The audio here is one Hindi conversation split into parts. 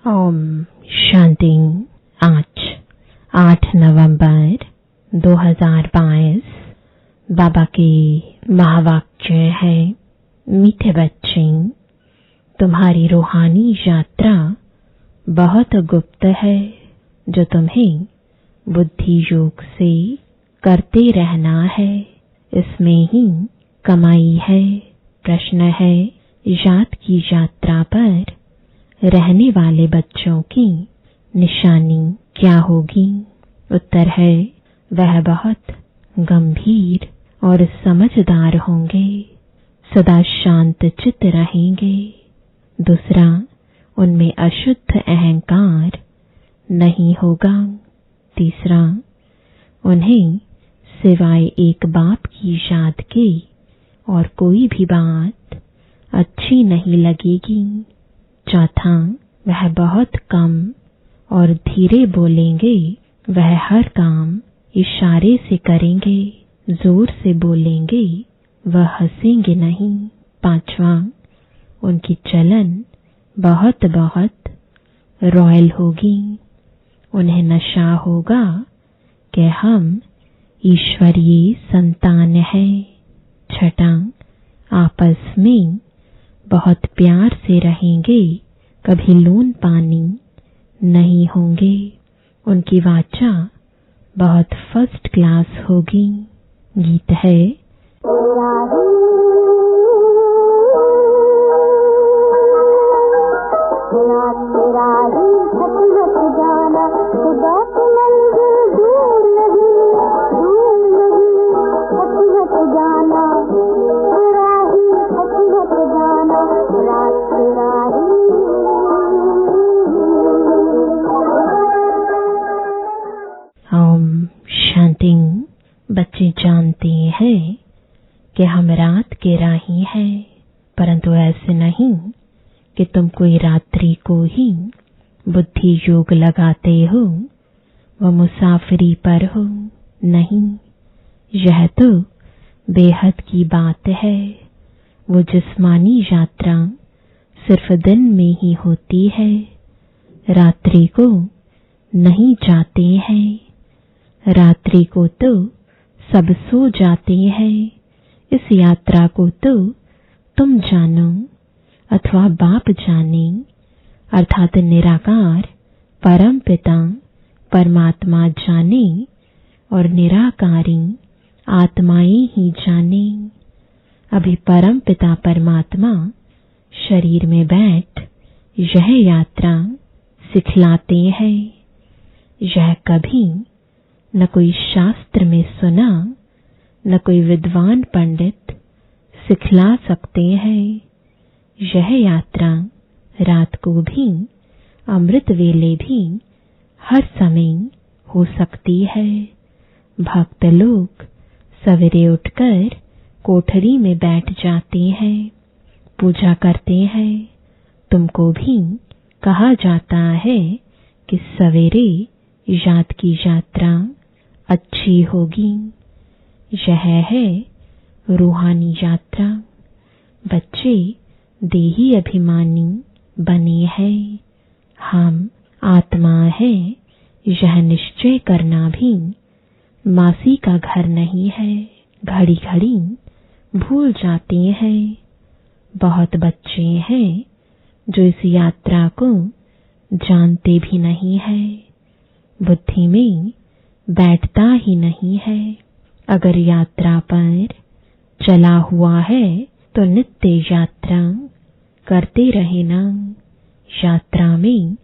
ओम शांति। आज 8 नवंबर 2022 बाबा की महावाक्य है, मीठे बच्चे, तुम्हारी रूहानी यात्रा बहुत गुप्त है जो तुम्हें बुद्धि योग से करते रहना है। इसमें ही कमाई है। प्रश्न है, याद की यात्रा पर रहने वाले बच्चों की निशानी क्या होगी? उत्तर है, वह बहुत गंभीर और समझदार होंगे, सदा शांत चित्त रहेंगे। दूसरा, उनमें अशुद्ध अहंकार नहीं होगा। तीसरा, उन्हें सिवाय एक बाप की याद के और कोई भी बात अच्छी नहीं लगेगी। चौथा, वह बहुत कम और धीरे बोलेंगे। वह हर काम इशारे से करेंगे, जोर से बोलेंगे, वह हंसेंगे नहीं। पांचवा, उनकी चलन बहुत बहुत रॉयल होगी। उन्हें नशा होगा कि हम ईश्वरीय संतान हैं। छठा, आपस में बहुत प्यार से रहेंगे, कभी लून पानी नहीं होंगे। उनकी वाचा बहुत फर्स्ट क्लास होगी। गीत है, बच्चे जानते हैं कि हम रात के राही हैं, परंतु ऐसे नहीं कि तुम कोई रात्रि को ही बुद्धि योग लगाते हो, वह मुसाफिरी पर हो। नहीं, यह तो बेहद की बात है। वो जिस्मानी यात्रा सिर्फ दिन में ही होती है, रात्रि को नहीं जाते हैं। रात्रि को तो सब सो जाते हैं। इस यात्रा को तो तुम जानो अथवा बाप जाने, अर्थात निराकार परम पिता परमात्मा जाने और निराकारी आत्माएं ही जाने। अभी परम पिता परमात्मा शरीर में बैठ यह यात्रा सिखलाते हैं। यह कभी न कोई शास्त्र में सुना, न कोई विद्वान पंडित सिखला सकते हैं। यह यात्रा रात को भी, अमृत वेले भी, हर समय हो सकती है। भक्त लोग सवेरे उठकर कोठरी में बैठ जाते हैं, पूजा करते हैं। तुमको भी कहा जाता है कि सवेरे याद की यात्रा अच्छी होगी। यह है रूहानी यात्रा। बच्चे देही अभिमानी बने हैं। हम आत्मा है, यह निश्चय करना भी मासी का घर नहीं है। घड़ी घड़ी भूल जाते हैं। बहुत बच्चे हैं जो इस यात्रा को जानते भी नहीं है, बुद्धि में बैठता ही नहीं है। अगर यात्रा पर चला हुआ है तो नित्य यात्रा करते रहना। यात्रा में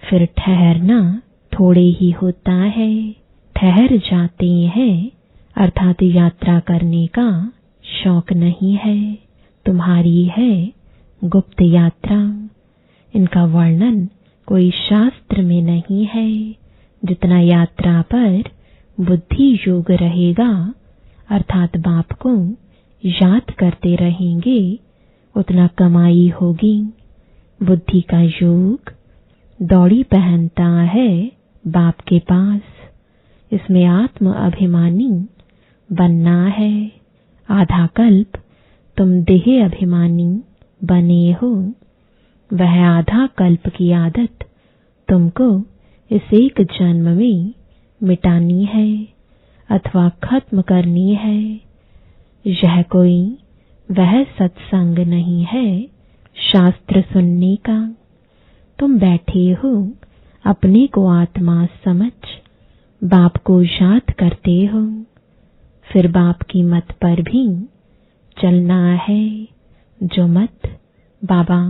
फिर ठहरना थोड़े ही होता है। ठहर जाते हैं अर्थात यात्रा करने का शौक नहीं है। तुम्हारी है गुप्त यात्रा। इनका वर्णन कोई शास्त्र में नहीं है। जितना यात्रा पर बुद्धि योग रहेगा अर्थात बाप को याद करते रहेंगे, उतना कमाई होगी। बुद्धि का योग दौड़ी पहनता है बाप के पास। इसमें आत्म अभिमानी बनना है। आधा कल्प तुम देह अभिमानी बने हो, वह आधा कल्प की आदत तुमको इस एक जन्म में मिटानी है अथवा खत्म करनी है। यह कोई वह सत्संग नहीं है शास्त्र सुनने का। तुम बैठे हो अपने को आत्मा समझ बाप को याद करते हो, फिर बाप की मत पर भी चलना है, जो मत बाबा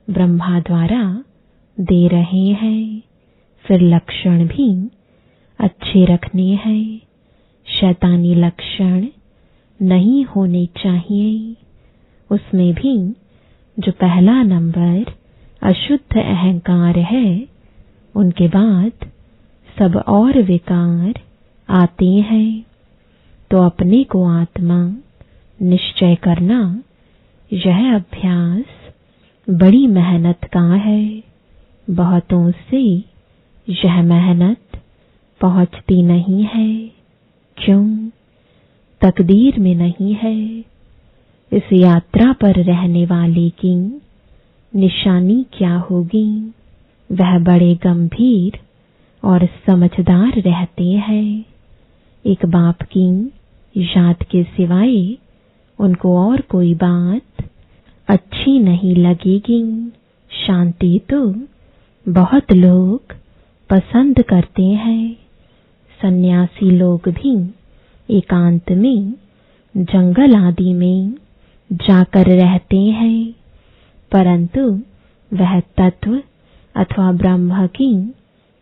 ब्रह्मा द्वारा दे रहे हैं। फिर लक्षण भी अच्छे रखने हैं, शैतानी लक्षण नहीं होने चाहिए। उसमें भी जो पहला नंबर अशुद्ध अहंकार है, उनके बाद सब और विकार आते हैं। तो अपने को आत्मा निश्चय करना, यह अभ्यास बड़ी मेहनत का है। बहुतों से यह मेहनत पहुंचती नहीं है। क्यों? तकदीर में नहीं है। इस यात्रा पर रहने वाले की निशानी क्या होगी? वह बड़े गंभीर और समझदार रहते हैं। एक बाप की याद के सिवाय उनको और कोई बात अच्छी नहीं लगेगी। शांति तो बहुत लोग पसंद करते हैं। सन्यासी लोग भी एकांत में जंगल आदि में जाकर रहते हैं, परंतु वह तत्व अथवा ब्रह्म की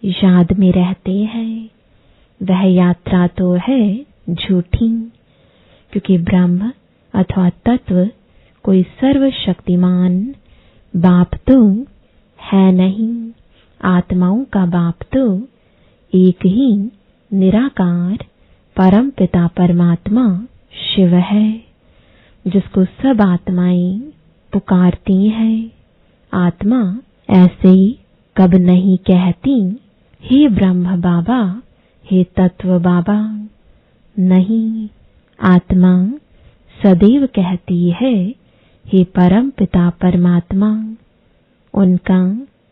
याद में रहते हैं। वह यात्रा तो है झूठी, क्योंकि ब्रह्म अथवा तत्व कोई सर्वशक्तिमान बाप तो है नहीं। आत्माओं का बाप तो एक ही निराकार परम पिता परमात्मा शिव है, जिसको सब आत्माएं पुकारती हैं। आत्मा ऐसे कब नहीं कहती, हे ब्रह्म बाबा, हे तत्व बाबा। नहीं, आत्मा सदैव कहती है, हे परम पिता परमात्मा। उनका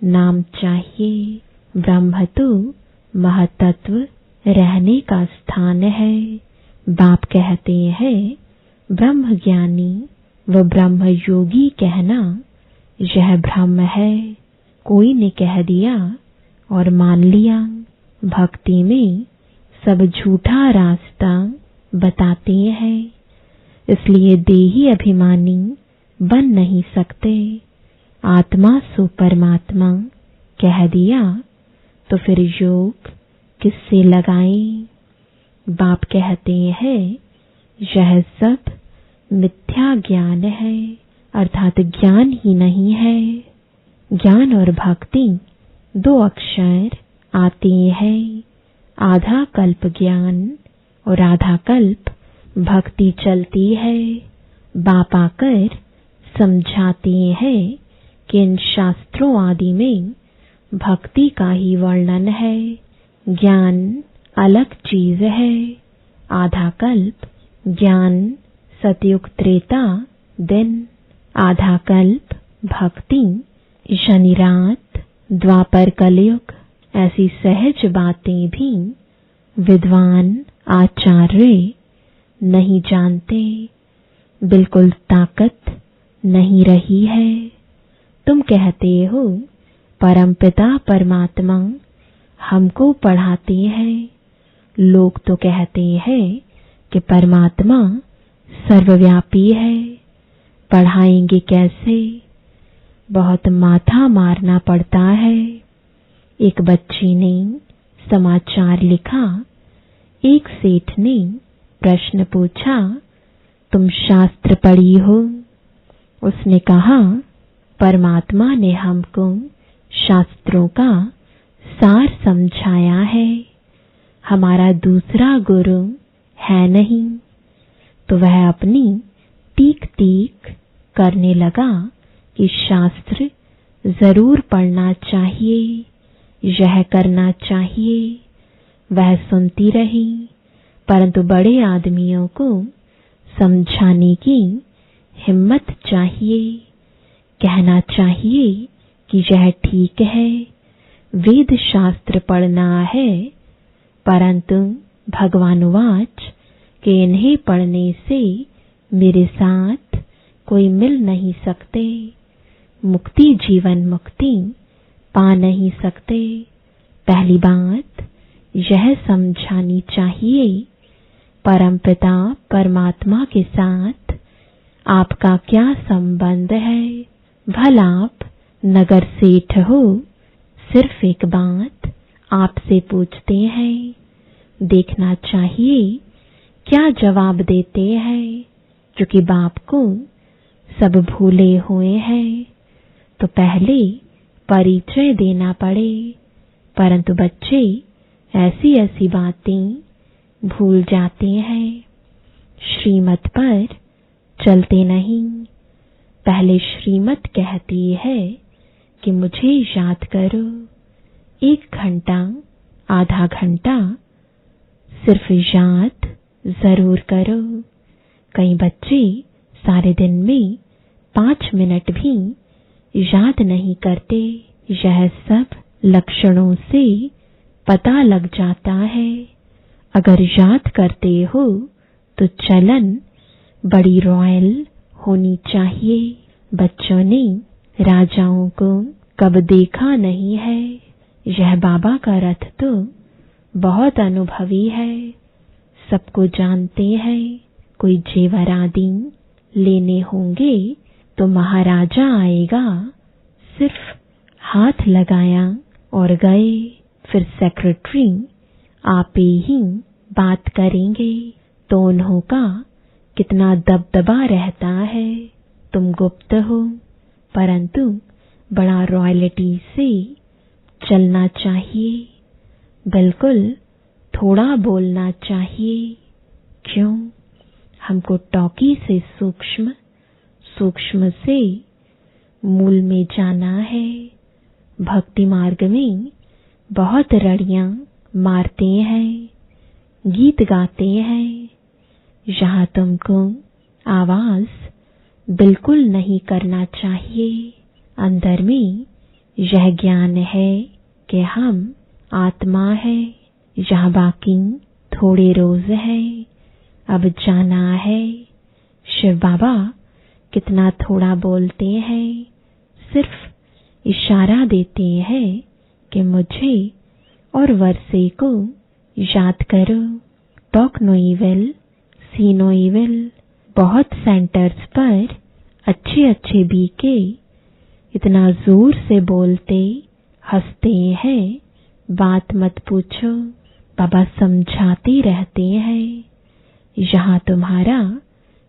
नाम चाहिए। ब्रह्म तो महतत्व रहने का स्थान है। बाप कहते हैं, ब्रह्म ज्ञानी व ब्रह्म योगी कहना यह भ्रम है। कोई ने कह दिया और मान लिया। भक्ति में सब झूठा रास्ता बताते हैं, इसलिए देही अभिमानी बन नहीं सकते। आत्मा सो परमात्मा कह दिया तो फिर योग किससे लगाएं? बाप कहते हैं, यह सब मिथ्या ज्ञान है, अर्थात ज्ञान ही नहीं है। ज्ञान और भक्ति दो अक्षर आते हैं। आधा कल्प ज्ञान और आधा कल्प भक्ति चलती है। बाप आकर समझाते हैं कि इन शास्त्रों आदि में भक्ति का ही वर्णन है, ज्ञान अलग चीज है। आधा कल्प ज्ञान सतयुग त्रेता दिन, आधा कल्प भक्ति शनि रात द्वापर कलयुग। ऐसी सहज बातें भी विद्वान आचार्य नहीं जानते। बिल्कुल ताकत नहीं रही है। तुम कहते हो परमपिता परमात्मा हमको पढ़ाते हैं। लोग तो कहते हैं कि परमात्मा सर्वव्यापी है, पढ़ाएंगे कैसे? बहुत माथा मारना पड़ता है। एक बच्ची ने समाचार लिखा। एक सेठ ने प्रश्न पूछा, तुम शास्त्र पढ़ी हो? उसने कहा, परमात्मा ने हमको शास्त्रों का सार समझाया है, हमारा दूसरा गुरु है नहीं। तो वह अपनी टीक टीक करने लगा कि शास्त्र जरूर पढ़ना चाहिए, यह करना चाहिए। वह सुनती रही, परंतु बड़े आदमियों को समझाने की हिम्मत चाहिए। कहना चाहिए कि यह ठीक है, वेद शास्त्र पढ़ना है, परंतु भगवानुवाच कि इन्हें पढ़ने से मेरे साथ कोई मिल नहीं सकते, मुक्ति जीवन मुक्ति पा नहीं सकते। पहली बात यह समझानी चाहिए, परमपिता परमात्मा के साथ आपका क्या संबंध है। भला आप नगर सेठ हो, सिर्फ एक बात आपसे पूछते हैं, देखना चाहिए क्या जवाब देते हैं। क्योंकि बाप को सब भूले हुए हैं तो पहले परिचय देना पड़े, परंतु बच्चे ऐसी ऐसी बातें भूल जाते हैं, श्रीमत पर चलते नहीं। पहले श्रीमत कहती है कि मुझे याद करो, 1 घंटा आधा घंटा सिर्फ याद जरूर करो। कई बच्चे सारे दिन में 5 मिनट भी याद नहीं करते। यह सब लक्षणों से पता लग जाता है। अगर याद करते हो तो चलन बड़ी रॉयल होनी चाहिए। बच्चों ने राजाओं को कब देखा नहीं है। यह बाबा का रथ तो बहुत अनुभवी है, सबको जानते हैं। कोई जेवर आदि लेने होंगे तो महाराजा आएगा, सिर्फ हाथ लगाया और गए। फिर सेक्रेटरी आप ही बात करेंगे तो उन्हों का कितना दबदबा रहता है। तुम गुप्त हो, परंतु बड़ा रॉयल्टी से चलना चाहिए। बिल्कुल थोड़ा बोलना चाहिए। क्यों? हमको टॉकी से सूक्ष्म, सूक्ष्म से मूल में जाना है। भक्ति मार्ग में बहुत रड़ियां मारते हैं, गीत गाते हैं। यहाँ तुमको आवाज बिल्कुल नहीं करना चाहिए। अंदर में यह ज्ञान है कि हम आत्मा है। यहाँ बाकी थोड़े रोज है, अब जाना है। शिव बाबा कितना थोड़ा बोलते हैं, सिर्फ इशारा देते हैं कि मुझे और वर्षे को याद करो। टॉक नो इविल, सी नो इविल। बहुत सेंटर्स पर अच्छे अच्छे बीके इतना जोर से बोलते हंसते हैं, बात मत पूछो। बाबा समझाते रहते हैं। यहाँ तुम्हारा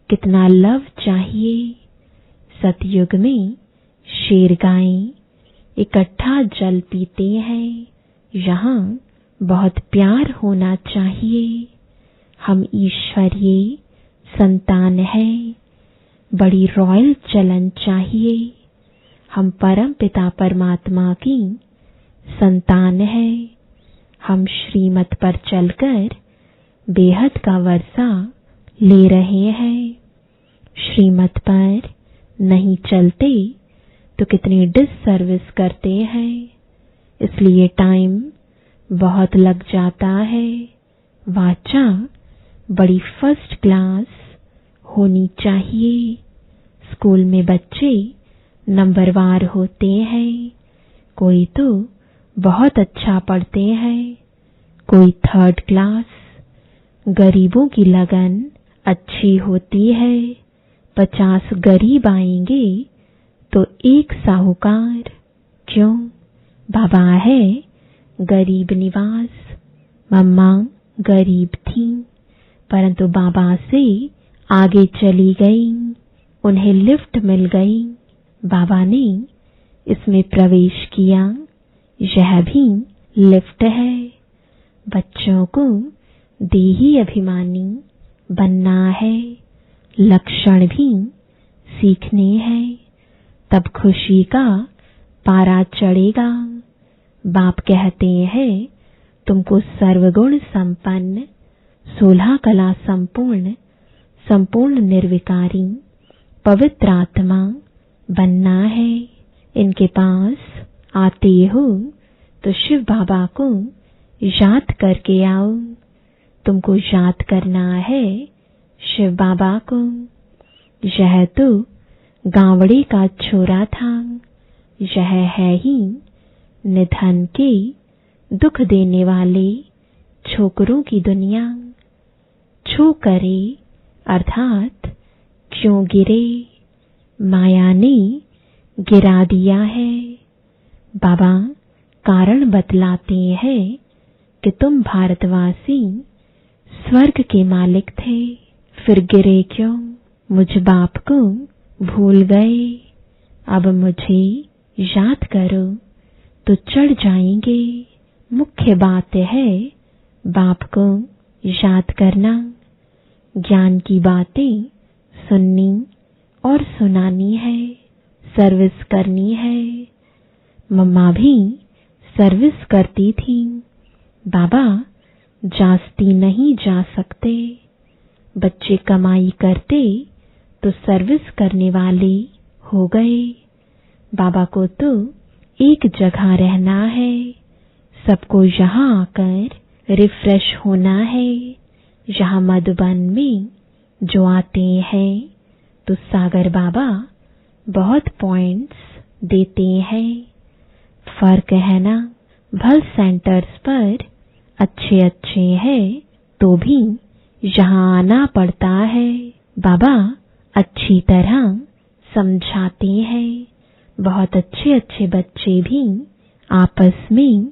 कितना लव चाहिए। सतयुग में शेर गायें इकट्ठा जल पीते हैं। यहाँ बहुत प्यार होना चाहिए। हम ईश्वरीय संतान हैं, बड़ी रॉयल चलन चाहिए। हम परम पिता परमात्मा की संतान हैं। हम श्रीमत पर चलकर बेहद का वर्षा ले रहे हैं। श्रीमत पर नहीं चलते तो कितनी डिससर्विस करते हैं, इसलिए टाइम बहुत लग जाता है। वाचा बड़ी फर्स्ट क्लास होनी चाहिए। स्कूल में बच्चे नंबरवार होते हैं। कोई तो बहुत अच्छा पढ़ते हैं, कोई 3rd क्लास। गरीबों की लगन अच्छी होती है। 50 गरीब आएंगे तो 1 साहूकार। क्यों? बाबा है गरीब निवास। मम्मा गरीब थी, परंतु बाबा से आगे चली गई, उन्हें लिफ्ट मिल गई। बाबा ने इसमें प्रवेश किया। यह भी लिफ्ट है। बच्चों को देही अभिमानी बनना है, लक्षण भी सीखने हैं, तब खुशी का पारा चढ़ेगा। बाप कहते हैं तुमको सर्वगुण संपन्न, 16 कला संपूर्ण, संपूर्ण निर्विकारी पवित्र आत्मा बनना है। इनके पास आते हो तो शिव बाबा को याद करके आओ। तुमको याद करना है शिव बाबा को। यह तो गावड़े का छोरा था, यह है ही निधन के दुख देने वाले छोकरों की दुनिया। छो करे अर्थात क्यों गिरे, माया ने गिरा दिया है। बाबा कारण बतलाते हैं कि तुम भारतवासी स्वर्ग के मालिक थे, फिर गिरे क्यों? मुझ बाप को भूल गए। अब मुझे याद करो तो चढ़ जाएंगे। मुख्य बात है बाप को याद करना, ज्ञान की बातें सुननी और सुनानी है, सर्विस करनी है। मम्मा भी सर्विस करती थी। बाबा जास्ती नहीं जा सकते। बच्चे कमाई करते तो सर्विस करने वाले हो गए। बाबा को तो एक जगह रहना है, सबको यहाँ आकर रिफ्रेश होना है। यहाँ मधुबन में जो आते हैं तो सागर बाबा बहुत पॉइंट्स देते हैं। फर्क है ना, भल सेंटर्स पर अच्छे अच्छे हैं तो भी यहाँ आना पड़ता है। बाबा अच्छी तरह समझाते हैं। बहुत अच्छे अच्छे बच्चे भी आपस में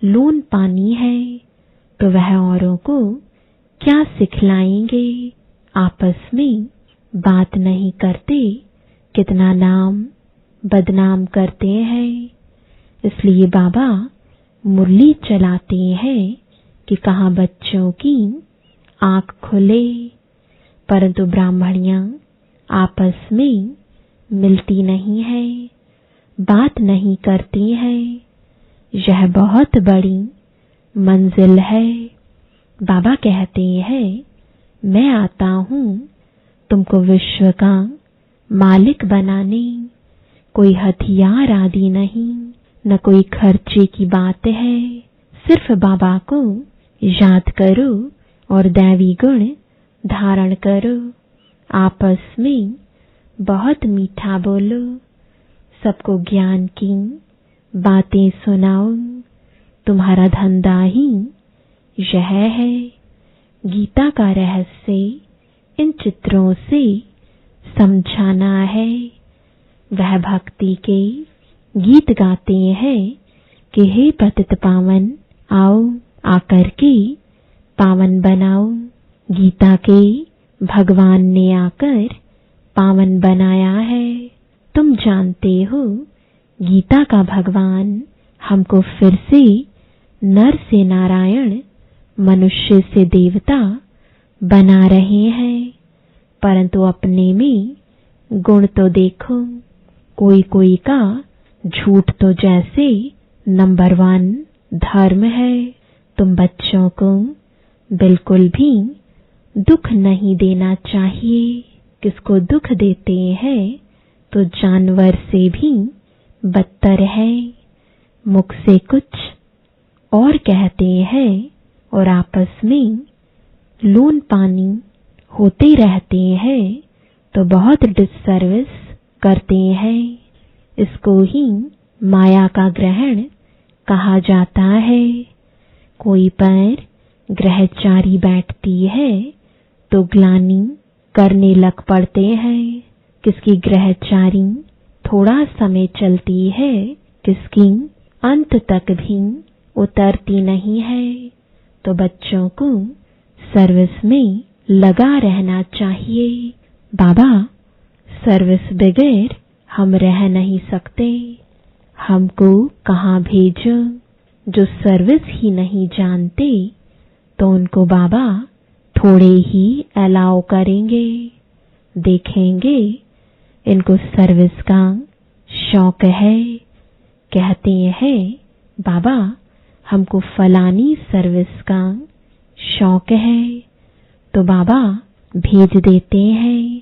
लून पानी है तो वह औरों को क्या सिखलाएंगे। आपस में बात नहीं करते, कितना नाम बदनाम करते हैं। इसलिए बाबा मुरली चलाते हैं कि कहाँ बच्चों की आंख खुले। परंतु ब्राह्मणियां आपस में मिलती नहीं है, बात नहीं करती है। यह बहुत बड़ी मंजिल है। बाबा कहते हैं मैं आता हूँ तुमको विश्व का मालिक बनाने। कोई हथियार आदि नहीं, न कोई खर्चे की बात है। सिर्फ बाबा को याद करो और दैवी गुण धारण करो। आपस में बहुत मीठा बोलो, सबको ज्ञान की बातें सुनाओ। तुम्हारा धंधा ही यह है। गीता का रहस्य इन चित्रों से समझाना है। वह भक्ति के गीत गाते हैं कि हे पतित पावन आओ, आकर के पावन बनाओ। गीता के भगवान ने आकर पावन बनाया है। तुम जानते हो गीता का भगवान हमको फिर से नर से नारायण, मनुष्य से देवता बना रहे हैं। परंतु अपने में गुण तो देखो। कोई कोई का झूठ तो जैसे नंबर 1 धर्म है। तुम बच्चों को बिल्कुल भी दुख नहीं देना चाहिए। किसको दुख देते हैं तो जानवर से भी बदतर है। मुख से कुछ और कहते हैं और आपस में लून पानी होते रहते हैं तो बहुत डिससर्विस करते हैं। इसको ही माया का ग्रहण कहा जाता है। कोई पर ग्रहचारी बैठती है तो ग्लानि करने लग पड़ते हैं। किसकी ग्रहचारी थोड़ा समय चलती है, किसकी अंत तक भी उतरती नहीं है। तो बच्चों को सर्विस में लगा रहना चाहिए। बाबा सर्विस बगैर हम रह नहीं सकते। हमको कहाँ भेजो। जो सर्विस ही नहीं जानते तो उनको बाबा थोड़े ही अलाउ करेंगे। देखेंगे इनको सर्विस का शौक है। कहते हैं बाबा हमको फलानी सर्विस का शौक है तो बाबा भेज देते हैं।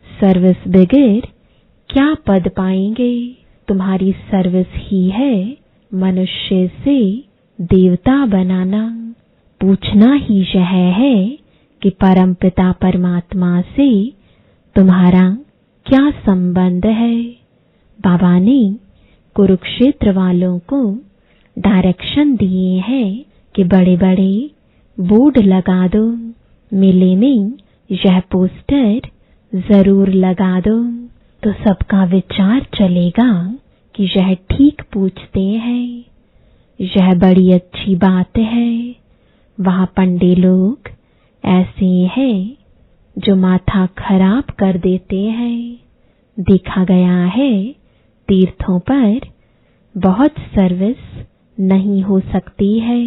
सर्विस बगैर क्या पद पाएंगे। तुम्हारी सर्विस ही है मनुष्य से देवता बनाना। पूछना ही यह है कि परमपिता परमात्मा से तुम्हारा क्या संबंध है। बाबा ने कुरुक्षेत्र वालों को डायरेक्शन दिए हैं कि बड़े बड़े बोर्ड लगा दो, मेले में यह पोस्टर जरूर लगा दो, तो सबका विचार चलेगा कि यह ठीक पूछते हैं। यह बड़ी अच्छी बात है। वहाँ पंडे लोग ऐसे हैं जो माथा खराब कर देते हैं। देखा गया है तीर्थों पर बहुत सर्विस नहीं हो सकती है।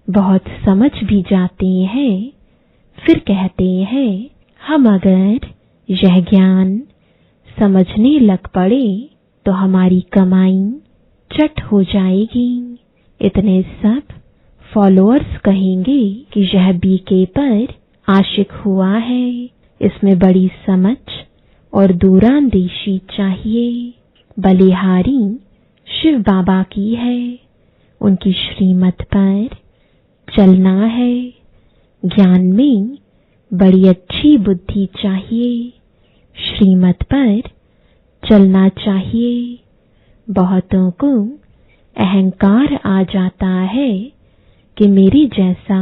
बहुत समझ भी जाते हैं, फिर कहते हैं हम अगर यह ज्ञान समझने लग पड़े तो हमारी कमाई चट हो जाएगी। इतने सब फॉलोअर्स कहेंगे कि यह बीके पर आशिक हुआ है, इसमें बड़ी समझ और दूरांदेशी चाहिए। बलिहारी शिव बाबा की है, उनकी श्रीमत पर चलना है। ज्ञान में बड़ी अच्छी बुद्धि चाहिए, श्रीमत पर चलना चाहिए। बहुतों को अहंकार आ जाता है कि मेरे जैसा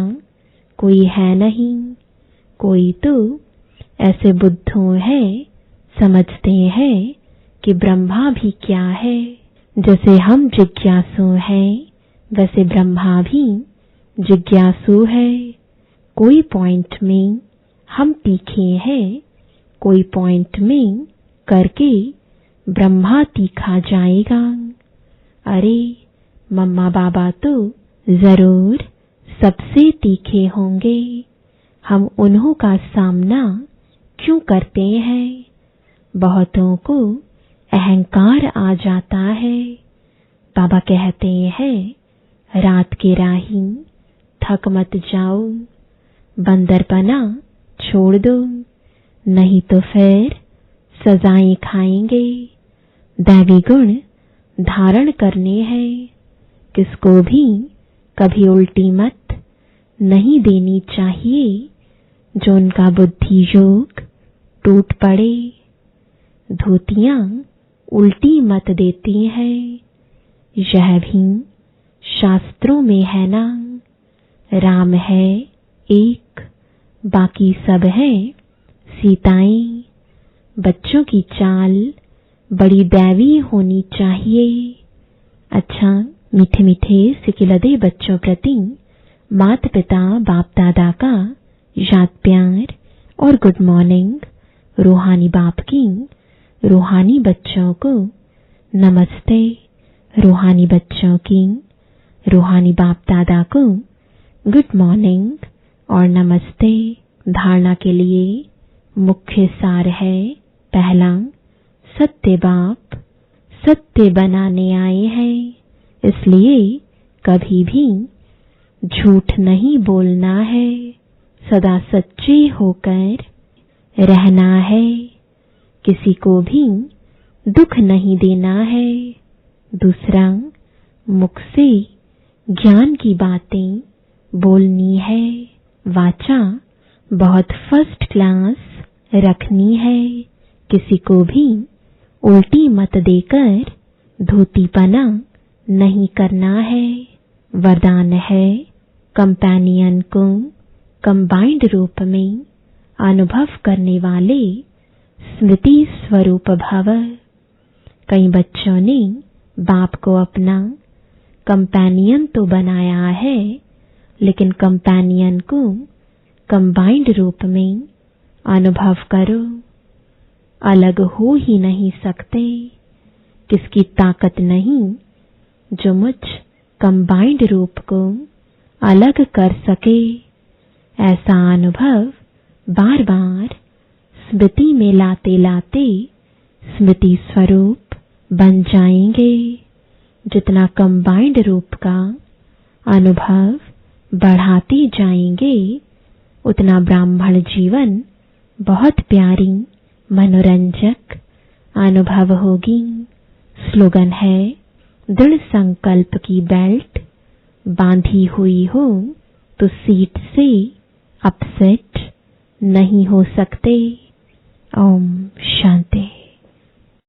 कोई है नहीं। कोई तो ऐसे बुद्धों है, समझते हैं कि ब्रह्मा भी क्या है। जैसे हम जिज्ञासु हैं वैसे ब्रह्मा भी जिज्ञासु है। कोई पॉइंट में हम तीखे हैं, कोई पॉइंट में करके ब्रह्मा तीखा जाएगा। अरे मम्मा बाबा तो जरूर सबसे तीखे होंगे, हम उन्हों का सामना क्यों करते हैं। बहुतों को अहंकार आ जाता है। बाबा कहते हैं रात के राही थक मत जाओ, बंदरपना छोड़ दो, नहीं तो फिर सजाएं खाएंगे। दैवी गुण धारण करने हैं, किसको भी कभी उल्टी मत नहीं देनी चाहिए जो उनका बुद्धि योग टूट पड़े। धोतियां उल्टी मत देती हैं, यह भी शास्त्रों में है ना। राम है एक, बाकी सब है सीताएं। बच्चों की चाल बड़ी दैवी होनी चाहिए। अच्छा मीठे मीठे सिकिलदे बच्चों प्रति माता पिता बाप दादा का याद प्यार और गुड मॉर्निंग। रूहानी बाप की रूहानी बच्चों को नमस्ते। रूहानी बच्चों की रूहानी बाप दादा को गुड मॉर्निंग और नमस्ते। धारणा के लिए मुख्य सार है, पहला सत्य बाप सत्य बनाने आए हैं, इसलिए कभी भी झूठ नहीं बोलना है, सदा सच्चे होकर रहना है, किसी को भी दुख नहीं देना है। दूसरा मुख से ज्ञान की बातें बोलनी है, वाचा बहुत फर्स्ट क्लास रखनी है, किसी को भी उल्टी मत देकर धोतीपना नहीं करना है। वरदान है कंपेनियन को कंबाइंड रूप में अनुभव करने वाले स्मृति स्वरूप भव। कई बच्चों ने बाप को अपना कंपेनियन तो बनाया है, लेकिन कंपेनियन को कंबाइंड रूप में अनुभव करो। अलग हो ही नहीं सकते, किसकी ताकत नहीं जो मुझ कंबाइंड रूप को अलग कर सके। ऐसा अनुभव बार बार स्मृति में लाते लाते स्मृति स्वरूप बन जाएंगे। जितना कंबाइंड रूप का अनुभव बढ़ाते जाएंगे, उतना ब्राह्मण जीवन बहुत प्यारी मनोरंजक अनुभव होगी। स्लोगन है दृढ़ संकल्प की बेल्ट बांधी हुई हो तो सीट से अपसेट नहीं हो सकते। ओम शांति।